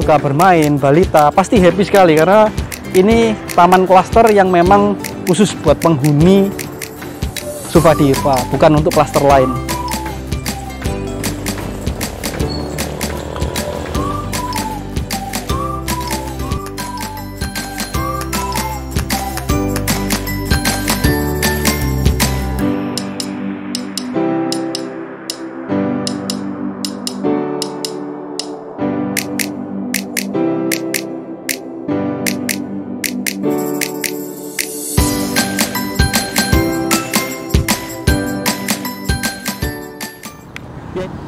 suka bermain, balita, pasti happy sekali karena ini taman klaster yang memang khusus buat penghuni Sufadiva, bukan untuk klaster lain.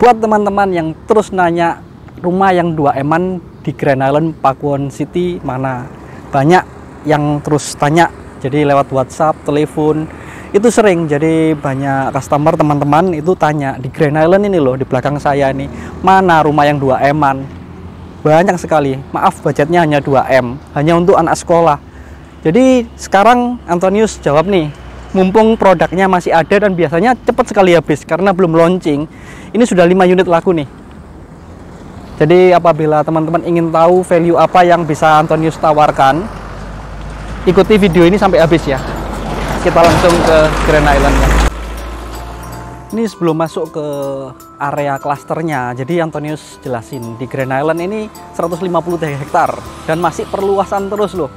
Buat teman-teman yang terus nanya rumah yang 2M-an di Grand Island Pakuwon City mana, banyak yang terus tanya, jadi lewat WhatsApp, telepon, itu sering. Jadi banyak customer teman-teman itu tanya, di Grand Island ini loh, di belakang saya ini, mana rumah yang 2M-an. Banyak sekali, maaf budgetnya hanya 2M, hanya untuk anak sekolah. Jadi sekarang Antonius jawab nih, mumpung produknya masih ada dan biasanya cepat sekali habis karena belum launching. Ini sudah 5 unit laku nih. Jadi apabila teman-teman ingin tahu value apa yang bisa Antonius tawarkan, ikuti video ini sampai habis ya. Kita langsung ke Grand Island ya. Ini sebelum masuk ke area klasternya, jadi Antonius jelasin di Grand Island ini 150 hektar dan masih perluasan terus loh.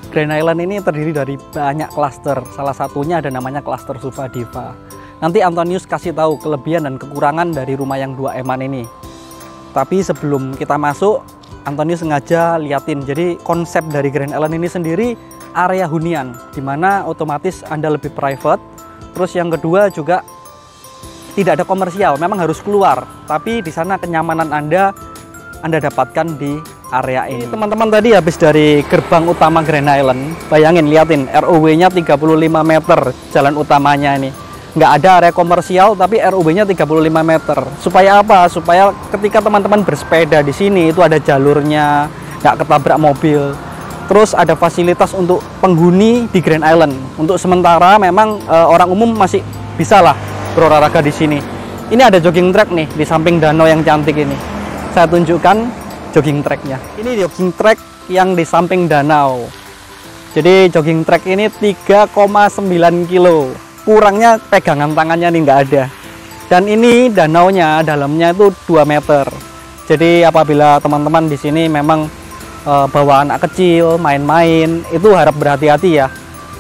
Grand Island ini terdiri dari banyak klaster, salah satunya ada namanya klaster Sufadiva. Nanti Antonius kasih tahu kelebihan dan kekurangan dari rumah yang 2M-an ini. Tapi sebelum kita masuk, Antonius sengaja liatin. Jadi konsep dari Grand Island ini sendiri area hunian, dimana otomatis Anda lebih private. Terus yang kedua juga tidak ada komersial, memang harus keluar. Tapi di sana kenyamanan Anda dapatkan di area ini. Teman-teman tadi habis dari gerbang utama Grand Island, bayangin, liatin ROW-nya 35 meter jalan utamanya ini. Nggak ada area komersial, tapi ROW-nya 35 meter. Supaya apa? Supaya ketika teman-teman bersepeda di sini itu ada jalurnya, nggak ketabrak mobil. Terus ada fasilitas untuk penghuni di Grand Island. Untuk sementara memang orang umum masih bisa lah berolahraga di sini. Ini ada jogging track nih di samping danau yang cantik ini. Saya tunjukkan jogging tracknya. Ini jogging track yang di samping danau. Jadi jogging track ini 3,9 kilo. Kurangnya pegangan tangannya nih nggak ada. Dan ini danaunya dalamnya itu 2 meter. Jadi apabila teman-teman di sini memang bawa anak kecil main-main, itu harap berhati-hati ya.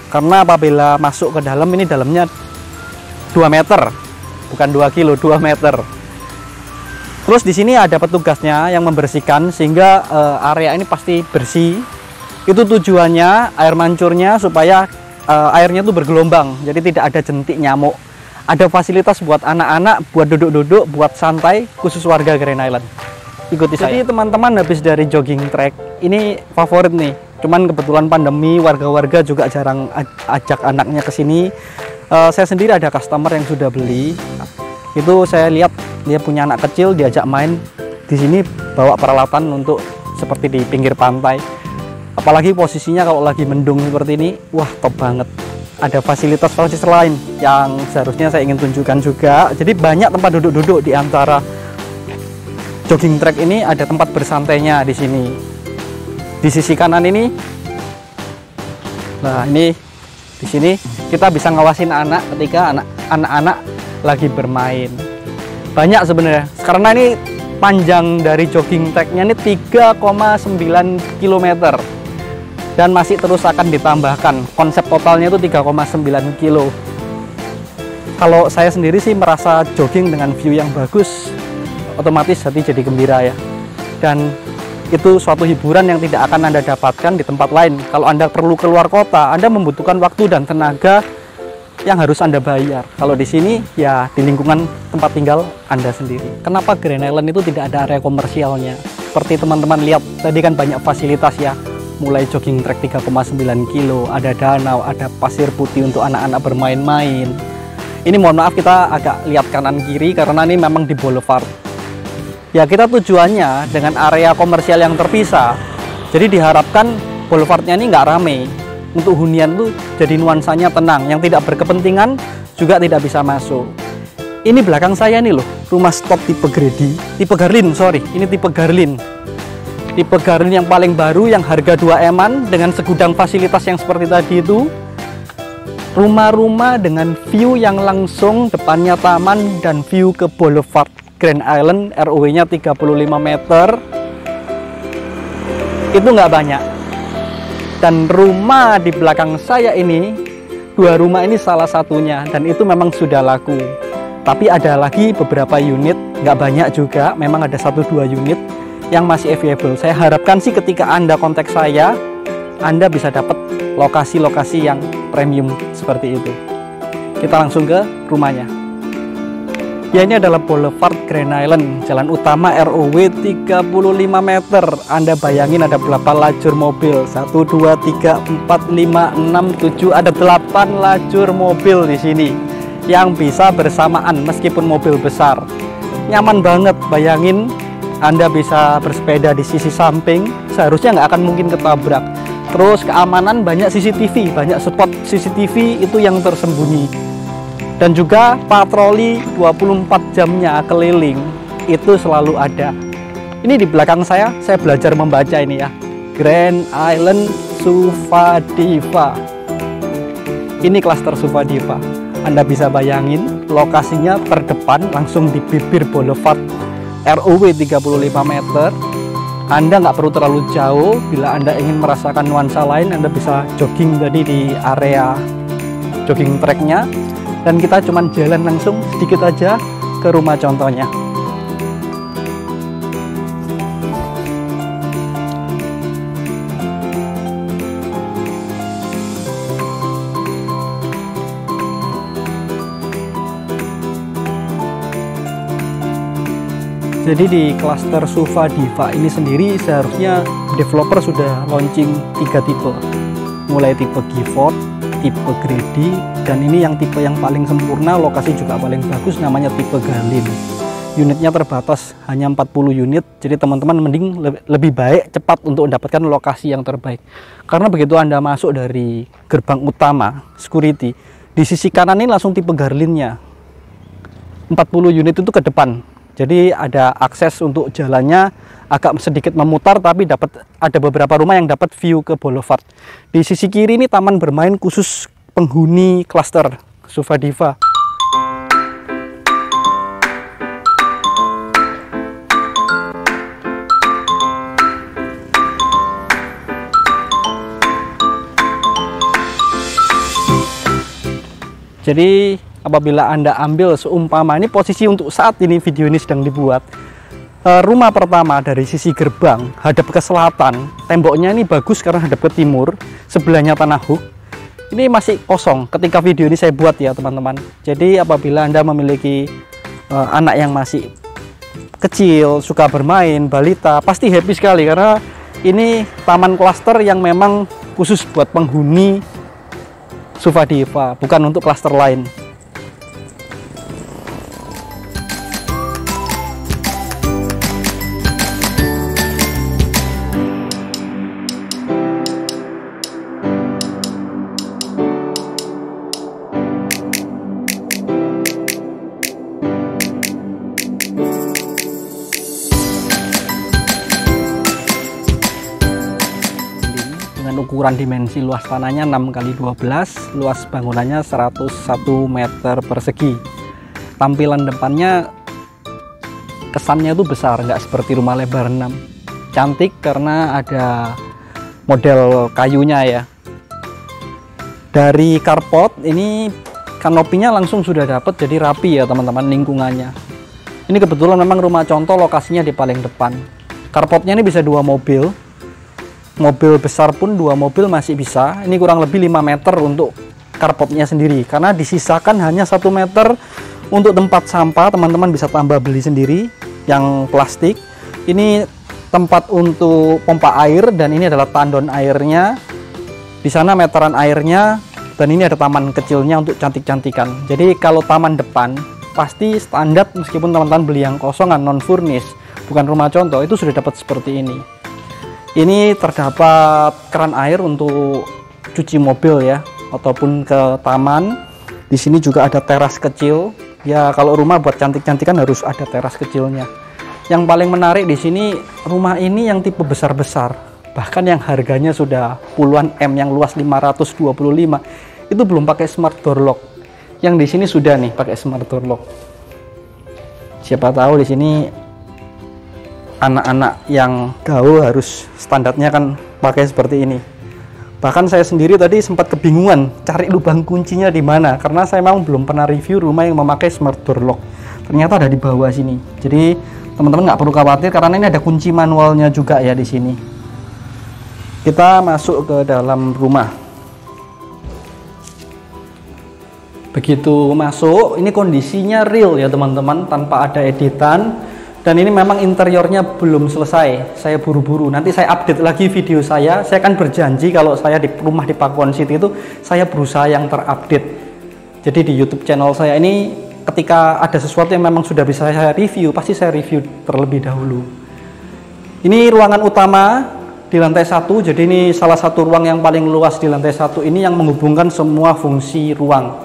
Karena apabila masuk ke dalam, ini dalamnya 2 meter, bukan 2 kilo, 2 meter. Terus di sini ada petugasnya yang membersihkan sehingga area ini pasti bersih. Itu tujuannya air mancurnya supaya airnya tuh bergelombang, jadi tidak ada jentik nyamuk. Ada fasilitas buat anak-anak, buat duduk-duduk, buat santai, khusus warga Grand Island. Ikuti saya. Jadi teman-teman habis dari jogging track, ini favorit nih. Cuman kebetulan pandemi, warga-warga juga jarang ajak anaknya ke sini. Saya sendiri ada customer yang sudah beli. Itu saya lihat dia punya anak kecil, diajak main di sini, bawa peralatan untuk seperti di pinggir pantai. Apalagi posisinya kalau lagi mendung seperti ini, wah top banget. Ada fasilitas lain yang seharusnya saya ingin tunjukkan juga. Jadi banyak tempat duduk-duduk di antara jogging track ini, ada tempat bersantainya di sini. Di sisi kanan ini, nah ini di sini kita bisa ngawasin anak ketika anak-anak lagi bermain. Banyak sebenarnya, karena ini panjang dari jogging tracknya ini 3,9 km. Dan masih terus akan ditambahkan. Konsep totalnya itu 3,9 kilo. Kalau saya sendiri sih merasa jogging dengan view yang bagus, otomatis hati jadi gembira ya. Dan itu suatu hiburan yang tidak akan Anda dapatkan di tempat lain. Kalau Anda perlu keluar kota, Anda membutuhkan waktu dan tenaga yang harus Anda bayar. Kalau di sini ya di lingkungan tempat tinggal Anda sendiri. Kenapa Grand Island itu tidak ada area komersialnya? Seperti teman-teman lihat tadi kan banyak fasilitas ya. Mulai jogging track 3,9 kilo, ada danau, ada pasir putih untuk anak-anak bermain-main. Ini mohon maaf kita agak lihat kanan kiri karena ini memang di boulevard. Ya kita tujuannya dengan area komersial yang terpisah. Jadi diharapkan boulevardnya ini nggak rame. Untuk hunian tuh jadi nuansanya tenang, yang tidak berkepentingan juga tidak bisa masuk. Ini belakang saya nih loh, rumah stok tipe Gredi, tipe Garlin, sorry, ini tipe Garlin. Tipe Garlin yang paling baru yang harga 2M-an dengan segudang fasilitas yang seperti tadi itu. Rumah-rumah dengan view yang langsung, depannya taman dan view ke Boulevard Grand Island, ROW-nya 35 meter. Itu nggak banyak. Dan rumah di belakang saya ini, 2 rumah ini salah satunya, dan itu memang sudah laku. Tapi ada lagi beberapa unit, nggak banyak juga, memang ada 1-2 unit yang masih available. Saya harapkan sih ketika Anda kontak saya, Anda bisa dapat lokasi-lokasi yang premium seperti itu. Kita langsung ke rumahnya. Ya, ini adalah Boulevard Grand Island, jalan utama ROW 35 meter. Anda bayangin ada berapa lajur mobil? 1, 2, 3, 4, 5, 6, 7, ada 8 lajur mobil di sini yang bisa bersamaan meskipun mobil besar. Nyaman banget, bayangin Anda bisa bersepeda di sisi samping, seharusnya nggak akan mungkin ketabrak. Terus keamanan, banyak CCTV, banyak spot CCTV itu yang tersembunyi. Dan juga patroli 24 jamnya keliling, itu selalu ada. Ini di belakang saya belajar membaca ini ya. Grand Island Sufadiva. Ini klaster Sufadiva. Anda bisa bayangin lokasinya terdepan langsung di bibir Boulevard ROW 35 meter. Anda nggak perlu terlalu jauh. Bila Anda ingin merasakan nuansa lain, Anda bisa jogging tadi di area jogging tracknya, dan kita cuman jalan langsung sedikit aja ke rumah contohnya. Jadi di klaster Sufadiva ini sendiri seharusnya developer sudah launching 3 tipe, mulai tipe Gifford, tipe Grady, dan ini yang tipe yang paling sempurna, lokasi juga paling bagus, namanya tipe Garlin. Unitnya terbatas, hanya 40 unit, jadi teman-teman mending lebih baik cepat untuk mendapatkan lokasi yang terbaik. Karena begitu Anda masuk dari gerbang utama security, di sisi kanan ini langsung tipe Garlinnya, 40 unit itu ke depan. Jadi ada akses untuk jalannya agak sedikit memutar, tapi ada beberapa rumah yang dapat view ke boulevard. Di sisi kiri ini taman bermain khusus penghuni klaster Sufadiva. Jadi apabila Anda ambil seumpama ini posisi untuk saat ini video ini sedang dibuat, rumah pertama dari sisi gerbang hadap ke selatan, temboknya ini bagus karena hadap ke timur, sebelahnya tanah huk. Ini masih kosong ketika video ini saya buat ya teman-teman. Jadi apabila Anda memiliki anak yang masih kecil, suka bermain, balita, pasti happy sekali karena ini taman klaster yang memang khusus buat penghuni Sufadiva, bukan untuk klaster lain. Ukuran dimensi luas tanahnya 6x12, luas bangunannya 101 meter persegi. Tampilan depannya kesannya itu besar, nggak seperti rumah lebar 6. Cantik karena ada model kayunya ya. Dari carport ini kanopinya langsung sudah dapat, jadi rapi ya teman-teman lingkungannya. Ini kebetulan memang rumah contoh lokasinya di paling depan. Carportnya ini bisa 2 mobil. Mobil besar pun 2 mobil masih bisa. Ini kurang lebih 5 meter untuk carportnya sendiri, karena disisakan hanya 1 meter untuk tempat sampah. Teman-teman bisa tambah beli sendiri yang plastik. Ini tempat untuk pompa air, dan ini adalah tandon airnya. Di sana meteran airnya, dan ini ada taman kecilnya untuk cantik-cantikan. Jadi kalau taman depan pasti standar, meskipun teman-teman beli yang kosongan non furnish, bukan rumah contoh, itu sudah dapat seperti ini. Ini terdapat keran air untuk cuci mobil ya, ataupun ke taman. Di sini juga ada teras kecil. Ya kalau rumah buat cantik-cantikan harus ada teras kecilnya. Yang paling menarik di sini, rumah ini yang tipe besar-besar, bahkan yang harganya sudah puluhan M, yang luas 525, itu belum pakai smart door lock. Yang di sini sudah nih pakai smart door lock. Siapa tahu di sini anak-anak yang gaul harus standarnya kan pakai seperti ini. Bahkan saya sendiri tadi sempat kebingungan cari lubang kuncinya di mana, karena saya memang belum pernah review rumah yang memakai smart door lock. Ternyata ada di bawah sini. Jadi teman-teman nggak perlu khawatir karena ini ada kunci manualnya juga ya di sini. Kita masuk ke dalam rumah. Begitu masuk, ini kondisinya real ya teman-teman, tanpa ada editan. Dan ini memang interiornya belum selesai, saya buru-buru. Nanti saya update lagi video saya akan berjanji kalau saya di rumah di Pakuwon City itu saya berusaha yang terupdate. Jadi di YouTube channel saya ini ketika ada sesuatu yang memang sudah bisa saya review, pasti saya review terlebih dahulu. Ini ruangan utama di lantai 1, jadi ini salah satu ruang yang paling luas di lantai 1 ini yang menghubungkan semua fungsi ruang.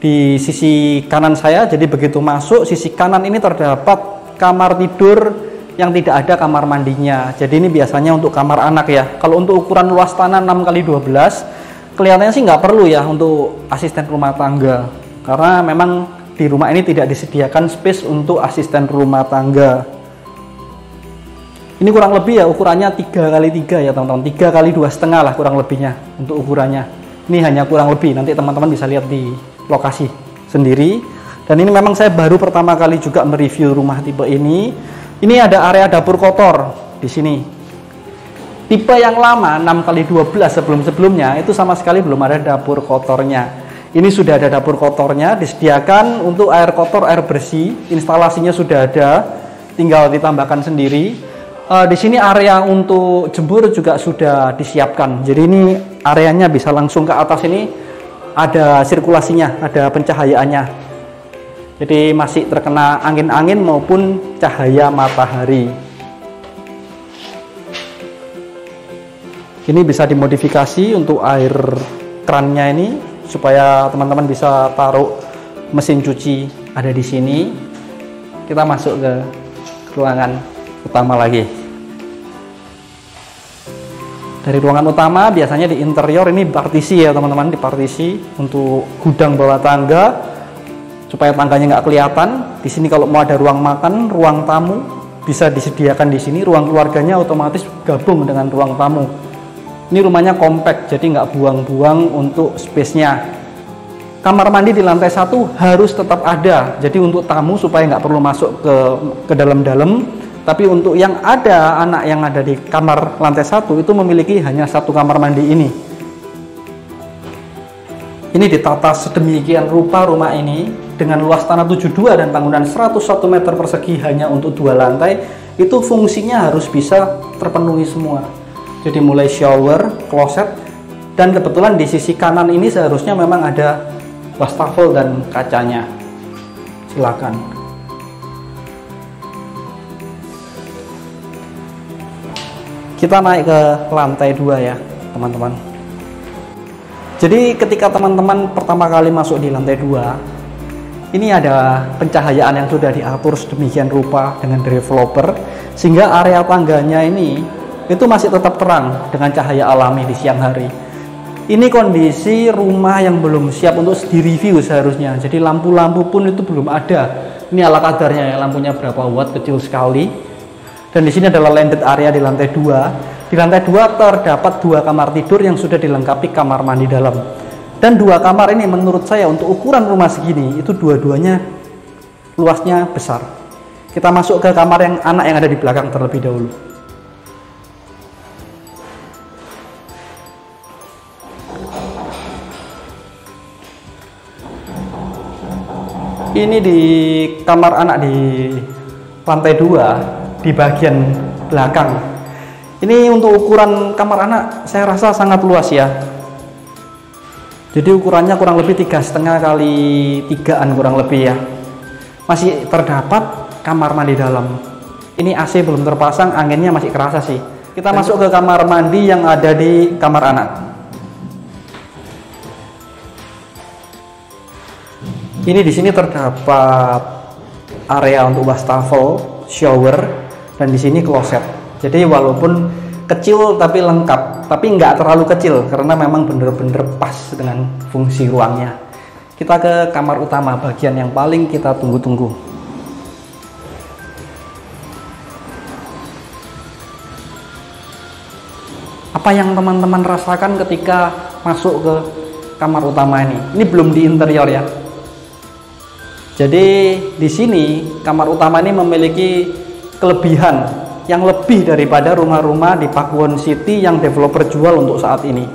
Di sisi kanan saya, jadi begitu masuk, sisi kanan ini terdapat kamar tidur yang tidak ada kamar mandinya. Jadi ini biasanya untuk kamar anak ya. Kalau untuk ukuran luas tanah 6x12 kelihatannya sih nggak perlu ya untuk asisten rumah tangga, karena memang di rumah ini tidak disediakan space untuk asisten rumah tangga. Ini kurang lebih ya ukurannya 3x3 ya teman-teman, 3x2,5 lah kurang lebihnya untuk ukurannya. Ini hanya kurang lebih, nanti teman-teman bisa lihat di lokasi sendiri. Dan ini memang saya baru pertama kali juga mereview rumah tipe ini. Ini ada area dapur kotor di sini. Tipe yang lama 6x12 sebelum-sebelumnya itu sama sekali belum ada dapur kotornya. Ini sudah ada dapur kotornya, disediakan untuk air kotor, air bersih. Instalasinya sudah ada, tinggal ditambahkan sendiri. Di sini area untuk jemur juga sudah disiapkan. Jadi ini areanya bisa langsung ke atas, ini ada sirkulasinya, ada pencahayaannya. Jadi masih terkena angin-angin maupun cahaya matahari. Ini bisa dimodifikasi untuk air krannya ini supaya teman-teman bisa taruh mesin cuci ada di sini. Kita masuk ke ruangan utama lagi. Dari ruangan utama biasanya di interior ini partisi ya teman-teman, di partisi untuk gudang bawah tangga supaya tangganya nggak kelihatan. Di sini kalau mau ada ruang makan, ruang tamu bisa disediakan di sini. Ruang keluarganya otomatis gabung dengan ruang tamu. Ini rumahnya compact, jadi nggak buang-buang untuk space-nya. Kamar mandi di lantai 1 harus tetap ada. Jadi untuk tamu supaya nggak perlu masuk ke dalam-dalam. Tapi untuk yang ada anak yang ada di kamar lantai 1 itu memiliki hanya satu kamar mandi ini. Ini ditata sedemikian rupa rumah ini dengan luas tanah 72 dan bangunan 101 meter persegi hanya untuk 2 lantai, itu fungsinya harus bisa terpenuhi semua. Jadi mulai shower, kloset, dan kebetulan di sisi kanan ini seharusnya memang ada wastafel dan kacanya. Silakan. Kita naik ke lantai 2 ya teman-teman. Jadi ketika teman-teman pertama kali masuk di lantai 2, ini ada pencahayaan yang sudah diatur sedemikian rupa dengan developer, sehingga area tangganya ini itu masih tetap terang dengan cahaya alami di siang hari. Ini kondisi rumah yang belum siap untuk direview seharusnya. Jadi lampu-lampu pun itu belum ada. Ini ala kadarnya ya, lampunya berapa watt, kecil sekali. Dan di sini adalah landed area di lantai 2. Di lantai 2 terdapat 2 kamar tidur yang sudah dilengkapi kamar mandi dalam. Dan 2 kamar ini menurut saya untuk ukuran rumah segini itu dua-duanya luasnya besar. Kita masuk ke kamar yang anak yang ada di belakang terlebih dahulu. Ini di kamar anak di lantai 2 di bagian belakang. Ini untuk ukuran kamar anak saya rasa sangat luas ya. Jadi ukurannya kurang lebih 3,5 kali 3-an kurang lebih ya. Masih terdapat kamar mandi dalam. Ini AC belum terpasang, anginnya masih kerasa sih. Kita masuk ke kamar mandi yang ada di kamar anak. Ini di sini terdapat area untuk wastafel, shower, dan di sini kloset. Jadi walaupun kecil tapi lengkap, tapi nggak terlalu kecil karena memang bener-bener pas dengan fungsi ruangnya. Kita ke kamar utama, bagian yang paling kita tunggu-tunggu. Apa yang teman-teman rasakan ketika masuk ke kamar utama ini? Ini belum di interior ya. Jadi di sini kamar utama ini memiliki kelebihan yang lebih daripada rumah-rumah di Pakuwon City yang developer jual untuk saat ini.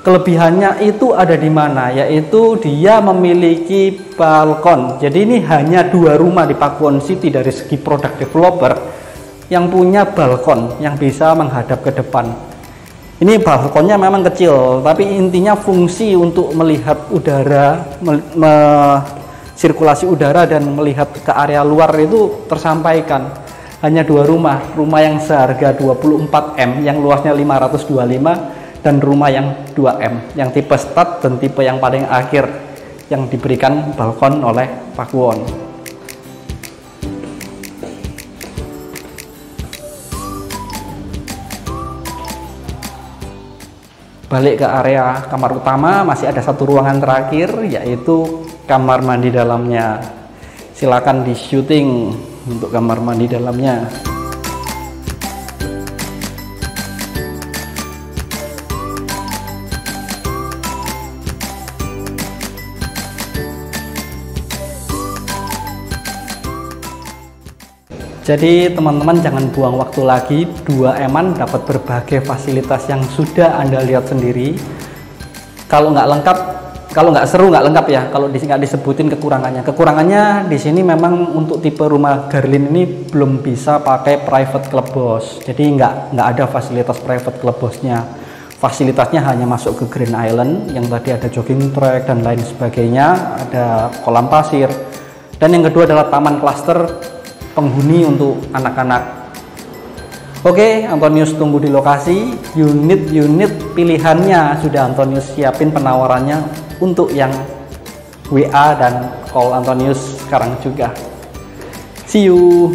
Kelebihannya itu ada di mana? Yaitu dia memiliki balkon. Jadi ini hanya 2 rumah di Pakuwon City dari segi produk developer yang punya balkon yang bisa menghadap ke depan. Ini balkonnya memang kecil, tapi intinya fungsi untuk melihat udara, sirkulasi udara dan melihat ke area luar itu tersampaikan. Hanya 2 rumah, rumah yang seharga 24 M yang luasnya 525 dan rumah yang 2 M yang tipe stud dan tipe yang paling akhir yang diberikan balkon oleh Pakuwon. Balik ke area kamar utama, masih ada 1 ruangan terakhir, yaitu kamar mandi dalamnya. Silakan di syuting untuk kamar mandi dalamnya. Jadi teman-teman jangan buang waktu lagi, 2 eman dapat berbagai fasilitas yang sudah Anda lihat sendiri. Kalau nggak lengkap, kalau nggak seru nggak lengkap ya, kalau nggak disebutin kekurangannya. Kekurangannya di sini memang untuk tipe rumah Garlin ini belum bisa pakai private clubhouse. Jadi nggak ada fasilitas private clubhouse-nya. Fasilitasnya hanya masuk ke Green Island yang tadi ada jogging track dan lain sebagainya, ada kolam pasir. Dan yang kedua adalah taman klaster penghuni untuk anak-anak. Oke, Antonius tunggu di lokasi. Unit-unit pilihannya sudah Antonius siapin penawarannya untuk yang WA dan call Antonius sekarang juga. See you.